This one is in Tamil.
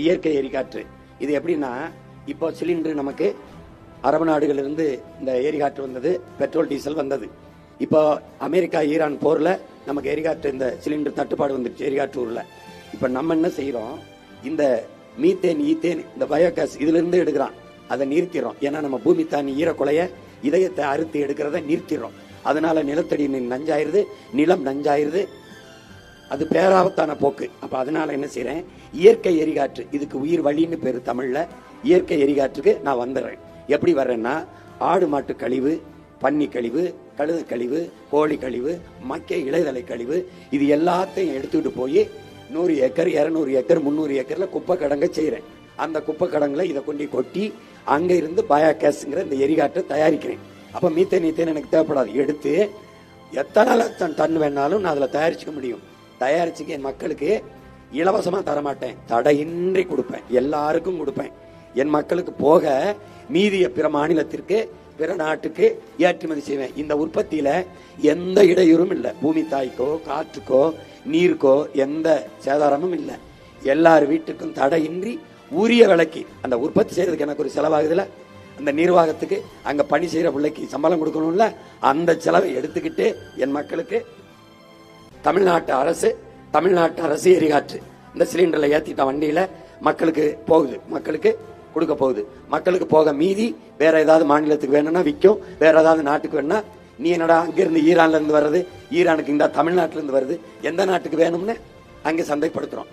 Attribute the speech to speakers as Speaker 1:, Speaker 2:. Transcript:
Speaker 1: இயற்கை எரிகாற்று இது எப்படின்னா, இப்போ சிலிண்டர் நமக்கு அரபு நாடுகளிலிருந்து இந்த எரிகாற்று வந்தது, பெட்ரோல் டீசல் வந்தது. இப்போ அமெரிக்கா ஈரான் போர்ல நமக்கு எரிகாற்று இந்த சிலிண்டர் தட்டுப்பாடு வந்துருச்சு எரிகாற்று ஊர்ல. இப்போ நம்ம என்ன செய்யறோம், இந்த மீத்தேன் ஈத்தேன் இந்த பயோகேஸ் இதுல இருந்து எடுக்கிறோம், அதை நிறுத்திடுறோம். ஏன்னா நம்ம பூமி தானி ஈரக்குலைய இதயத்தை அறுத்து எடுக்கிறத நிறுத்திடுறோம். அதனால நிலத்தடி நீர் நஞ்சாயிருது, நிலம் நஞ்சாயிருது, அது பேராபத்தான போக்கு. அப்ப அதனால என்ன செய்யறேன், இயற்கை எரிகாற்று இதுக்கு உயிர் வழின்னு பேரு தமிழ்ல. இயற்கை எரிகாற்றுக்கு நான் வந்துடுறேன். எப்படி வர்றேன்னா, ஆடு மாட்டு கழிவு, பன்னி கழிவு, கழுது கழிவு, கோழி கழிவு, மக்கை இலைதலை கழிவு, இது எல்லாத்தையும் எடுத்துக்கிட்டு போய் 100 ஏக்கர் 200 ஏக்கர் 300 ஏக்கர்ல குப்பை கடங்க செய்யறேன். அந்த குப்பை கடங்குல இதை கொண்டு கொட்டி அங்க இருந்து பயோகேஸ்ங்கிற இந்த எரிகாற்றை தயாரிக்கிறேன். அப்ப மீத்தேன் ஈத்தேன் எனக்கு தேவைப்படாது. எடுத்து எத்தனை லட்சம் டன் வேணாலும் நான் அதுல தயாரிச்சுக்க முடியும். தயாரிச்சுக்க என் மக்களுக்கு இலவசமா தரமாட்டேன், தடையின்றி கொடுப்பேன், எல்லாருக்கும் கொடுப்பேன். என் மக்களுக்கு போக மீதிய பிற மாநிலத்திற்கு பிற நாட்டுக்கு ஏற்றுமதி செய்வேன். இந்த உற்பத்தியில எந்த இடையூறும் இல்லை. பூமி தாய்க்கோ காற்றுக்கோ நீருக்கோ எந்த சேதாரமும் இல்லை. எல்லார் வீட்டுக்கும் தடையின்றி உரிய விலைக்கு அந்த உற்பத்தி செய்யறதுக்கு எனக்கு ஒரு செலவாகுதுல, அந்த நிர்வாகத்துக்கு அங்க பணி செய்யற பிள்ளைக்கு சம்பளம் கொடுக்கணும்ல, அந்த செலவை எடுத்துக்கிட்டு என் மக்களுக்கு தமிழ்நாட்டு அரசு எரிகாற்று இந்த சிலிண்டர்ல ஏத்திட்ட வண்டியில மக்களுக்கு போகுது, மக்களுக்கு கொடுக்க போகுது. மக்களுக்கு போக மீதி வேற ஏதாவது மாநிலத்துக்கு வேணும்னா விற்கும், வேற ஏதாவது நாட்டுக்கு வேணும்னா, நீ என்னடா அங்கிருந்து ஈரான்ல இருந்து வர்றது, ஈரானுக்கு இந்த தமிழ்நாட்டுல இருந்து வருது, எந்த நாட்டுக்கு வேணும்னு அங்க சந்தைப்படுத்துறோம்.